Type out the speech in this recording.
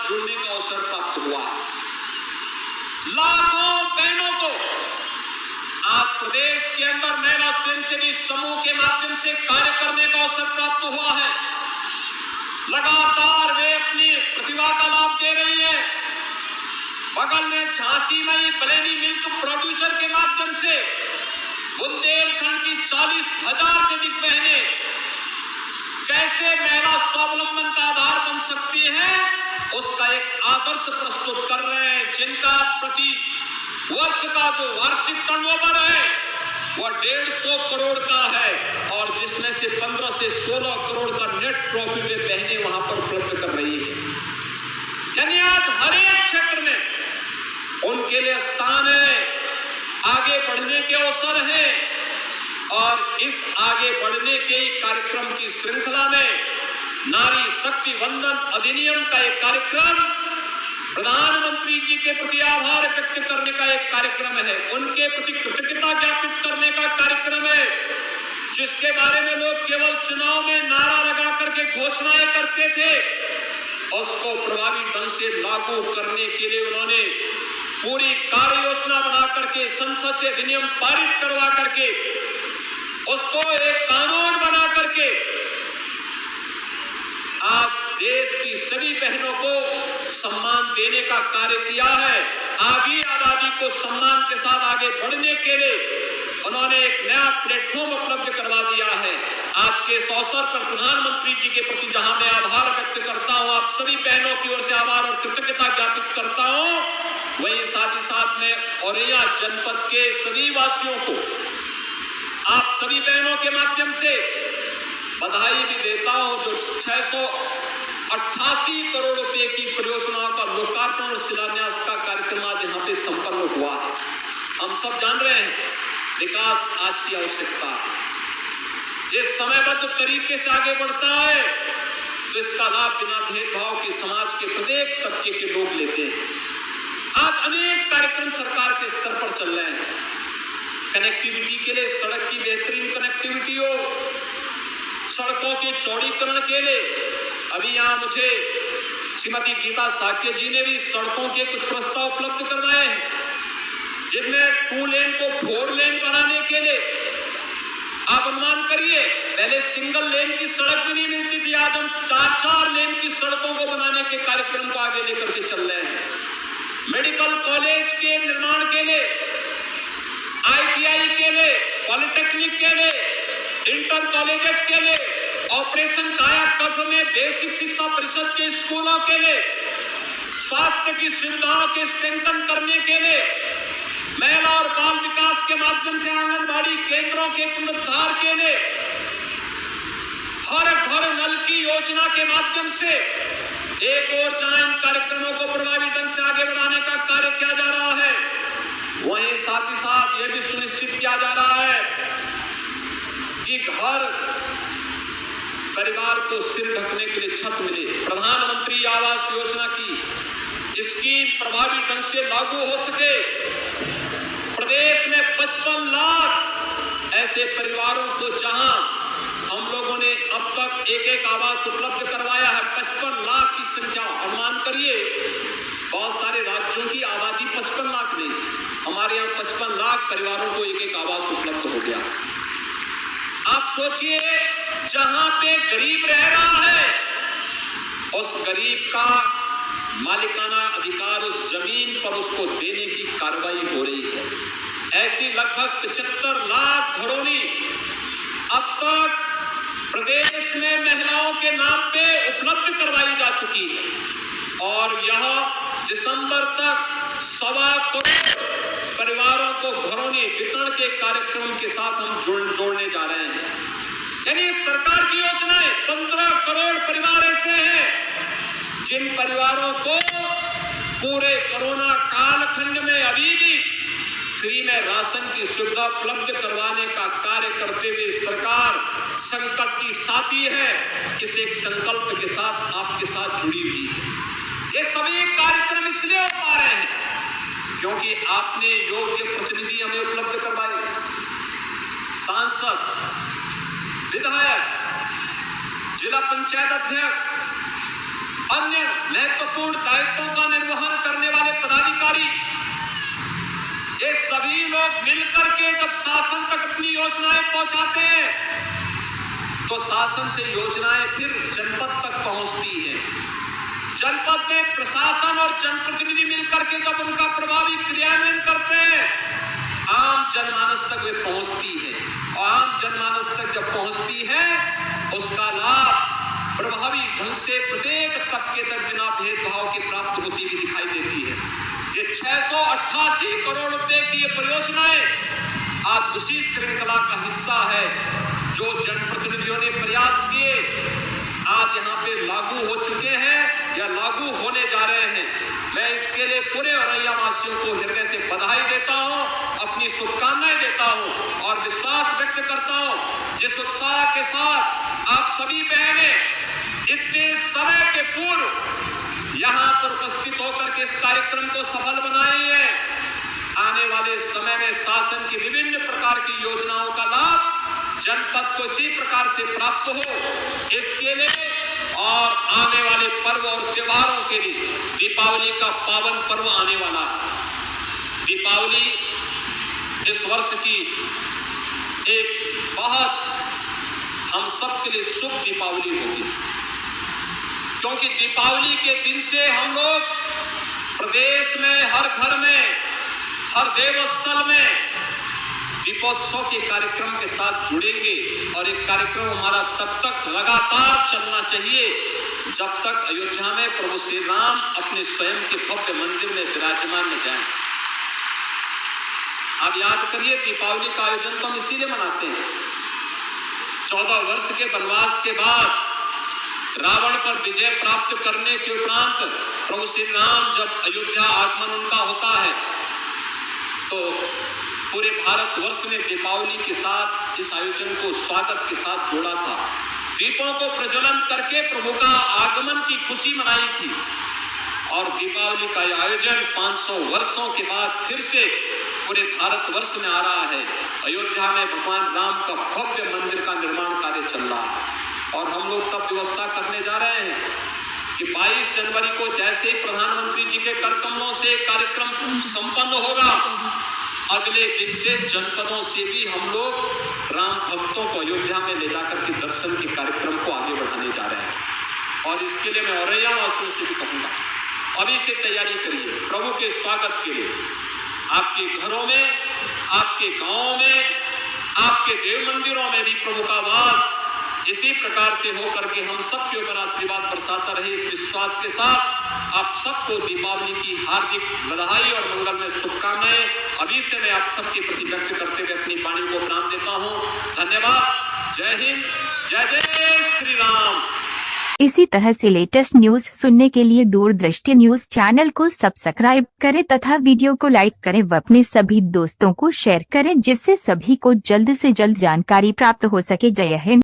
जुड़ने का अवसर प्राप्त हुआ। लाखों बहनों को आज प्रदेश के अंदर महिला स्वयंसेवी समूह के माध्यम से कार्य करने का अवसर प्राप्त हुआ है। लगातार वे अपनी प्रतिभा का लाभ दे रही है। बगल में झांसी में ही बरेली मिल्क प्रोड्यूसर के माध्यम से बुंदेलखंड की 40,000 से अधिक बहनें कैसे महिला स्वावलंबन का आधार बन सकती हैं, उसका एक आदर्श प्रस्तुत कर रहे हैं, जिनका प्रति वर्ष का जो वार्षिक टर्नओवर है वह 150 करोड़ का है और जिसमें से 15 से 16 करोड़ का नेट प्रॉफिट वे बहनें वहां पर उपलब्ध कर रही है। यानी आज हर एक क्षेत्र में उनके लिए स्थान है, आगे बढ़ने के अवसर है और इस आगे बढ़ने के कार्यक्रम की श्रृंखला में नारी शक्ति वंदन अधिनियम का एक कार्यक्रम, प्रधानमंत्री जी के प्रति आभार व्यक्त करने का एक कार्यक्रम है, उनके प्रति कृतज्ञता ज्ञापित करने का कार्यक्रम है, जिसके बारे में लोग केवल चुनाव में नारा लगा करके घोषणाएं करते थे, उसको प्रभावी ढंग से लागू करने के लिए उन्होंने पूरी कार्य योजना बना करके संसद से अधिनियम पारित करवा करके उसको एक कानून बना करके आज देश की सभी बहनों को सम्मान देने का कार्य किया है। आगे आबादी को सम्मान के साथ आगे बढ़ने के लिए उन्होंने एक नया प्लेटफॉर्म उपलब्ध करवा दिया है। आज के इस अवसर पर प्रधानमंत्री जी के प्रति जहां मैं आभार व्यक्त करता हूं, आप सभी बहनों की ओर से आभार और कृतज्ञता ज्ञापित करता हूं, वहीं साथ ही साथ में औरैया जनपद के सभी वासियों को आप सभी बहनों के माध्यम से बधाई भी देता हूं, जो 688 करोड़ रुपए की परियोजनाओं का लोकार्पण और शिलान्यास का कार्यक्रम आज यहाँ पे संपन्न हुआ है। हम सब जान रहे हैं विकास आज की आवश्यकता है, ये समयबद्ध तरीके से आगे बढ़ता है तो इसका लाभ बिना भेदभाव के समाज के प्रत्येक तबके के लोग लेते हैं। आज अनेक कार्यक्रम सरकार के स्तर पर चल रहे हैं, कनेक्टिविटी के लिए सड़क की बेहतरीन कनेक्टिविटी हो, सड़कों के चौड़ीकरण के लिए अभी यहाँ मुझे श्रीमती गीता साक्य जी ने भी सड़कों के कुछ प्रस्ताव उपलब्ध करवाए हैं, जिनमें 2 लेन को 4 लेन बनाने के लिए आप अनुमान करिए पहले सिंगल लेन की सड़क भी नहीं मिलती थी, आज हम 4-4 लेन की सड़कों को बनाने के कार्यक्रम को आगे लेकर के चल रहे हैं। मेडिकल कॉलेज के निर्माण के लिए, ITI के लिए, पॉलिटेक्निक के लिए, इंटर कॉलेजेस के लिए, ऑपरेशन कायाकल्प में बेसिक शिक्षा परिषद के स्कूलों के लिए, स्वास्थ्य की सुविधाओं के स्ट्रेंथन करने के लिए, महिला और बाल विकास के माध्यम से आंगनबाड़ी केंद्रों के पुनरुद्धार के लिए, हर घर नल की योजना के माध्यम से एक और जहां इन कार्यक्रमों को प्रभावी ढंग से आगे बढ़ाने का कार्य किया जा रहा है, वहीं साथ ही साथ यह भी सुनिश्चित किया जा रहा है कि घर परिवार को सिर ढकने के लिए छत मिले। प्रधानमंत्री आवास योजना की स्कीम प्रभावी ढंग से लागू हो सके। प्रदेश में 55 लाख ऐसे परिवारों को जहां हम लोगों ने अब तक एक आवास उपलब्ध करवाया है, 55 लाख की संख्या अनुमान करिए। बहुत सारे राज्यों की आबादी 55 लाख नहीं, हमारे यहाँ 55 लाख परिवारों को एक आवास उपलब्ध हो गया। आप सोचिए जहां पे गरीब रह रहा है उस गरीब का मालिकाना अधिकार उस जमीन पर उसको देने की कार्रवाई हो रही है। ऐसी लगभग 75 लाख घरों अब तक प्रदेश में महिलाओं के नाम पे उपलब्ध करवाई जा चुकी है और यह दिसंबर तक 1.25 करोड़ परिवारों को घरों वितरण के कार्यक्रम के साथ हम जोड़ने जा रहे हैं। यानी सरकार की योजनाएं 15 करोड़ परिवार ऐसे हैं जिन परिवारों को पूरे कोरोना कालखंड में अभी भी फ्री में राशन की सुविधा उपलब्ध करवाने का कार्य करते हुए सरकार संकट की साथी है, इस एक संकल्प के साथ आपके साथ जुड़ी हुई है। ये सभी कार्यक्रम इसलिए हो पा रहे हैं क्योंकि आपने योग्य प्रतिनिधि हमें उपलब्ध करवाए, सांसद, विधायक, जिला पंचायत अध्यक्ष, अन्य महत्वपूर्ण महत्वपूर्ण दायित्वों का निर्वहन करने वाले पदाधिकारी, ये सभी लोग मिलकर के जब शासन तक अपनी योजनाएं पहुंचाते हैं तो शासन से योजनाएं फिर जनपद तक पहुंचती हैं। जनपद में प्रशासन और जनप्रतिनिधि मिलकर के जब उनका प्रभावी क्रियान्वयन करते हैं, आम जनमानस तक वे पहुंचती है और आम जनमानस तक जब पहुंचती है उसका लाभ प्रभावी ढंग से प्रत्येक तबके तक बिना भेदभाव के प्राप्त होती हुई दिखाई देती है। ये 688 करोड़ रुपए की ये परियोजनाएं आज उसी श्रृंखला का हिस्सा है जो जनप्रतिनिधियों ने प्रयास किए, आज यहाँ पे लागू हो चुके हैं या लागू होने जा रहे हैं। मैं इसके लिए पूरे औरैया वासियों को हृदय से बधाई देता हूँ, अपनी शुभकामनाएं देता हूँ और विश्वास व्यक्त करता हूँ जिस उत्साह के साथ आप सभी बहनें इतने समय के पूर्व यहाँ पर उपस्थित होकर के इस कार्यक्रम को सफल बनाई है। आने वाले समय में शासन की विभिन्न प्रकार की योजनाओं का लाभ जनपद को इसी प्रकार से प्राप्त हो, इसके लिए और आने वाले पर्व और त्योहारों के लिए दीपावली का पावन पर्व आने वाला है। दीपावली इस वर्ष की एक बहुत हम सब के लिए शुभ दीपावली होगी, क्योंकि दीपावली के दिन से हम लोग प्रदेश में हर घर में, हर देवस्थल में दीपोत्सव के कार्यक्रम के साथ जुड़ेंगे और एक कार्यक्रम हमारा तब तक लगातार चलना चाहिए जब तक अयोध्या में प्रभु श्री राम अपने स्वयं के भव्य मंदिर में विराजमान न जाएं। आप याद करिए, दीपावली का आयोजन तो हम इसीलिए मनाते हैं। 14 वर्ष के वनवास के बाद रावण पर विजय प्राप्त करने के उपरांत प्रभु श्री राम जब अयोध्या आगमन उनका होता है तो पूरे भारतवर्ष ने दीपावली के साथ इस आयोजन को स्वागत के साथ जोड़ा था। दीपों को प्रज्वलन करके प्रभु का आगमन की खुशी मनाई थी और दीपावली का आयोजन 500 वर्षों के बाद फिर से पूरे भारतवर्ष में आ रहा है। अयोध्या में भगवान राम का भव्य मंदिर का निर्माण कार्य चल रहा है और हम लोग तब व्यवस्था करने जा रहे हैं कि 22 जनवरी को जैसे ही प्रधानमंत्री जी के कर कमलों से कार्यक्रम संपन्न होगा, अगले दिन से जनपदों से भी हम लोग राम भक्तों को अयोध्या में ले जाकर के दर्शन के कार्यक्रम को आगे बढ़ाने जा रहे हैं। और इसके लिए मैं औरैया वासियों से भी कहूंगा, अभी से तैयारी करिए प्रभु के स्वागत के लिए। आपके घरों में, आपके गांवों में, आपके देव मंदिरों में भी प्रभु का वास इसी प्रकार से हो करके हम सबके ऊपर आशीर्वाद बरसाता रहे, इस विश्वास के साथ आप सबको दीपावली की हार्दिक बधाई और मंगलमय शुभकामनाएं अभी से मैं आप सबके प्रति व्यक्त करते हुए अपनी वाणी को प्रणाम देता हूं। धन्यवाद। जय हिंद, जय जय श्री राम। इसी तरह से लेटेस्ट न्यूज सुनने के लिए दूरदृष्टि न्यूज चैनल को सब्सक्राइब करें तथा वीडियो को लाइक करें व अपने सभी दोस्तों को शेयर करें, जिससे सभी को जल्द से जल्द जानकारी प्राप्त हो सके। जय हिंद।